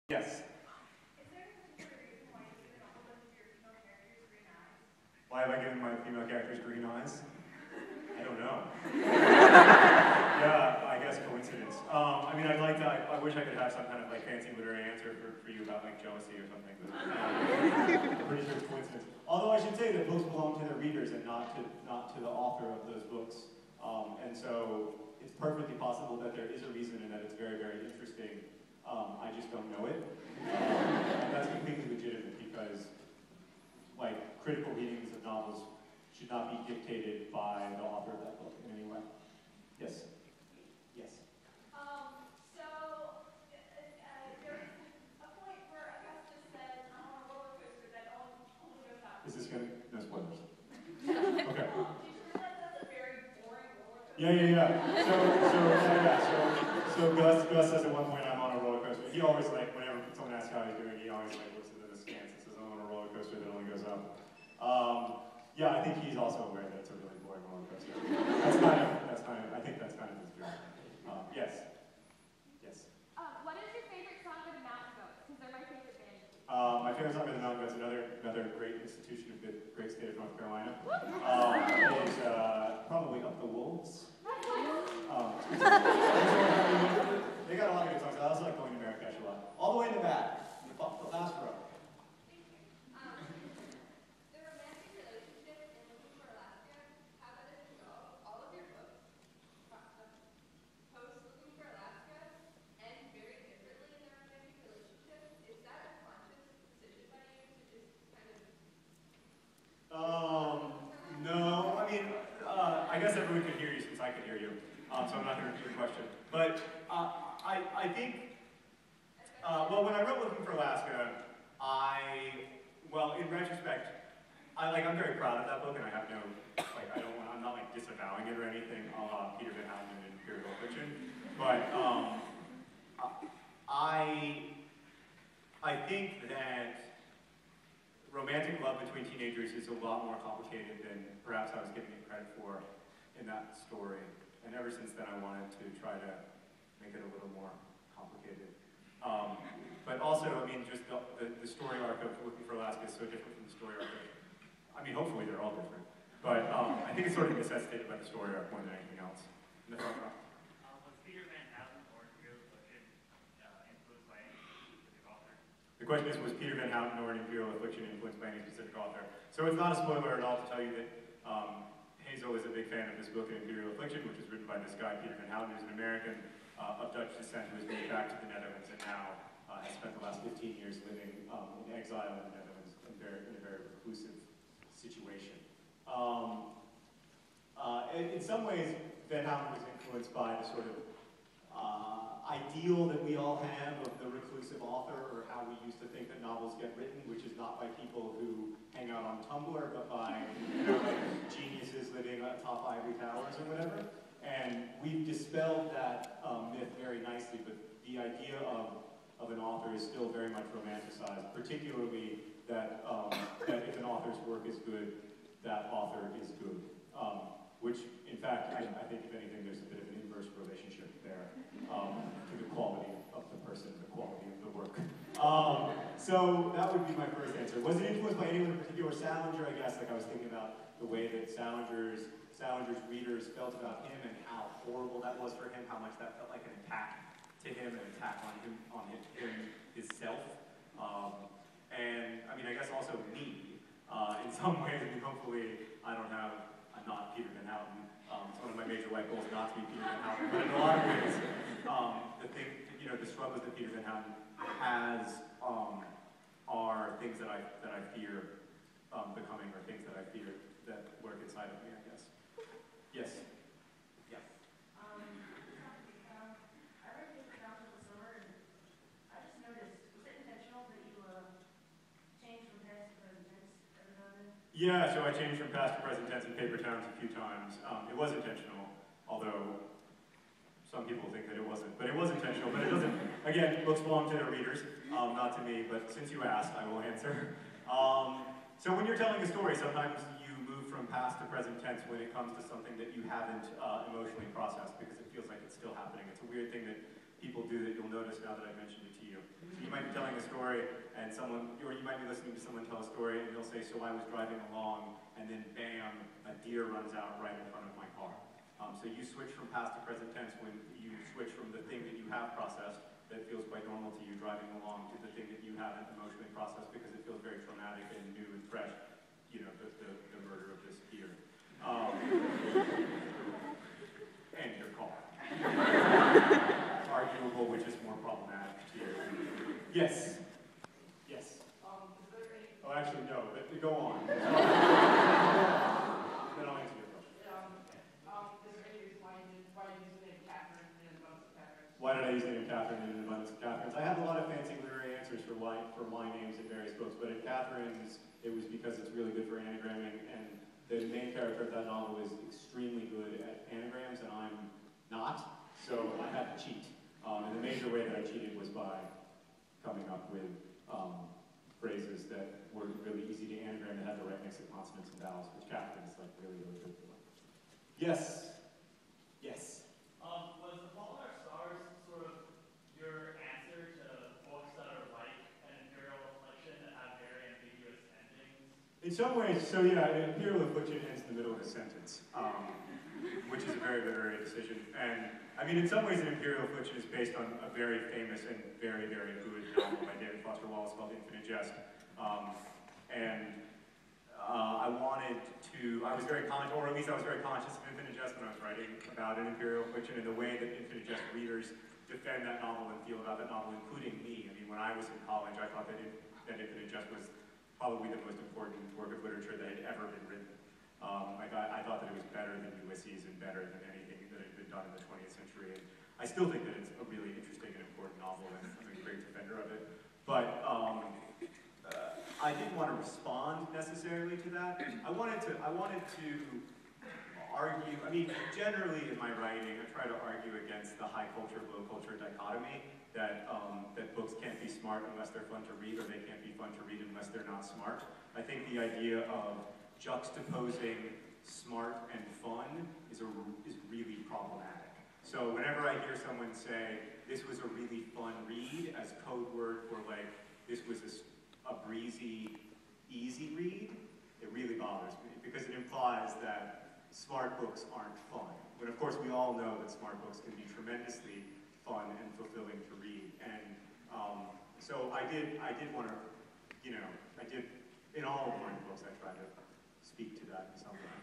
Yes. Is there a particular reason why you've given a whole bunch of your female characters green eyes? Why have I given my female characters green eyes? I don't know. Yeah, I guess coincidence. I mean, I'd like to, I wish I could have some kind of like fancy literary answer for you about like jealousy or something, but I'm pretty sure it's coincidence. Although I should say that books belong to their readers and not to the author of those books. And so it's perfectly possible that there is a reason and that it's very, very interesting. I just don't know it. And that's completely legitimate because like critical readings of novels should not be dictated by the author of that book in any way. Yes? Yes. There's a point where Augustus said, I'm on a roller coaster that only goes up. Is this gonna, no spoilers. Okay. Did you realize that's a very boring roller coaster? Yeah. So Gus says at one point, I'm on a roller coaster. He always like, whenever someone asks how he's doing, he always like looks at the scans and says, I'm on a roller coaster that only goes up. Yeah, I think he's also aware that it's a really boring roller coaster. I think that's kind of his job. Yes. What is your favorite song by the Mountain Goats? Because they're my favorite band. My favorite song by the Mountain Goats, another great institution of the great state of North Carolina, is probably Up the Wolves. They got a lot of good songs. I also like Going to Marrakesh a lot. All the way in the back, the last row. The romantic relationship in Looking for Alaska, how about if you know all of your books, post Looking for Alaska, end very differently in their romantic relationship? Is that a conscious decision by you to just kind of... No, I mean, I guess everyone could hear you since I could hear you, so I'm not going to repeat your question. But I think, well, when I wrote Looking for Alaska, well, in retrospect, I'm very proud of that book, and I have no, like, I'm not like disavowing it or anything, a la Peter Van Houten and Imperial Fiction, but I think that romantic love between teenagers is a lot more complicated than perhaps I was giving it credit for in that story. And ever since then, I wanted to try to make it a little more complicated. But also, I mean, just the story arc of Looking for Alaska is so different from the story arc of, I mean, hopefully they're all different. But I think it's sort of necessitated by the story arc more than anything else. In the front row. Was Peter Van Houten or Imperial Affliction influenced by any specific author? The question is, was Peter Van Houten or Imperial Affliction influenced by any specific author? So it's not a spoiler at all to tell you that Hazel is a big fan of this book, Imperial Affliction, which is written by this guy, Peter Van Houten, who's an American of Dutch descent who has moved back to the Netherlands and now has spent the last 15 years living in exile in the Netherlands in a very reclusive situation. In some ways, Van Houten was influenced by the sort of ideal that we all have of the reclusive author, or how we used to think that novels get written, which is not by people who hang out on Tumblr, but by like geniuses living atop ivory towers or whatever. And we've dispelled that myth very nicely, but the idea of an author is still very much romanticized, particularly that, that if an author's work is good, that author is good. Which, in fact, I think, if anything, there's a bit of an inverse relationship there to the quality of the person, the quality of the work. So that would be my first answer. Was it influenced by anyone in particular? Salinger, I guess, like I was thinking about the way that Salinger's readers felt about him and how horrible that was for him, how much that felt like an attack to him, an attack on him, himself. And, I mean, I guess also me. In some ways, I mean, hopefully, I'm not Peter Van Houten. It's one of my major life goals not to be Peter Van Houten. But in a lot of ways, the struggles that Peter Van Houten has are things that I fear becoming, or things that I fear that work inside of me, I guess. Yes? Yeah. I read this down to the summer, and I just noticed, was it intentional that you changed from past to present tense every now and then? Yeah, so I changed from past to present tense in paper towns a few times. It was intentional, although some people think that it wasn't. But it was intentional, but it doesn't. Again, books belong to their readers, not to me, but since you asked, I will answer. So when you're telling a story, sometimes you move from past to present tense when it comes to something that you haven't emotionally processed, because it feels like it's still happening. It's a weird thing that people do that you'll notice now that I mentioned it to you. So you might be telling a story, and or you might be listening to someone tell a story, and they'll say, so I was driving along, and then bam, a deer runs out right in front of my car. So you switch from past to present tense when you switch from the thing that you have processed that feels quite normal to you driving along to the thing that you haven't emotionally processed because it feels very traumatic and new and fresh, you know, the murder of this deer. And your car. Arguable, which is more problematic to you. Yes? Yes? Oh, actually, no, but go on. Then I'll answer your question. Why did I use the name Catherine in an abundance of Catherines? I have a lot of fancy literary answers for my names in various books, but in Catherine's, it was because it's really good for anagramming, and the main character of that novel is extremely good at anagrams, and I'm not, so I had to cheat. And the major way that I cheated was by coming up with phrases that were really easy to anagram that had the right mix of consonants and vowels, which Catherine is like really, really good for. Yes? Yes? Was The Fault in Our Stars sort of your answer to books that are like an Imperial Affliction that have very ambiguous endings? In some ways, so yeah, an Imperial Affliction ends in the middle of a sentence, which is a very literary decision. And I mean, in some ways, an Imperial Affliction is based on a very famous and very, very good novel by David Foster Wallace called Infinite Jest. I was very conscious, or at least I was very conscious of Infinite Jest when I was writing about an Imperial Affliction and the way that Infinite Jest readers defend that novel and feel about that novel, including me. I mean, when I was in college, I thought that Infinite Jest was probably the most important work of literature that had ever been written. I thought that it was better than Ulysses and better than anything that had been done in the 20th century. And I still think that it's a really interesting and important novel, and I'm a great defender of it. But I didn't want to respond necessarily to that. I wanted to argue. I mean, generally in my writing, I try to argue against the high culture, low culture dichotomy that books can't be smart unless they're fun to read, or they can't be fun to read unless they're not smart. I think the idea of juxtaposing smart and fun is really problematic. So whenever I hear someone say, this was a really fun read, as code word for like, this was a breezy, easy read, it really bothers me, because it implies that smart books aren't fun. When of course we all know that smart books can be tremendously fun and fulfilling to read. And so I did want to, in all of my books I try to speak to that in some way.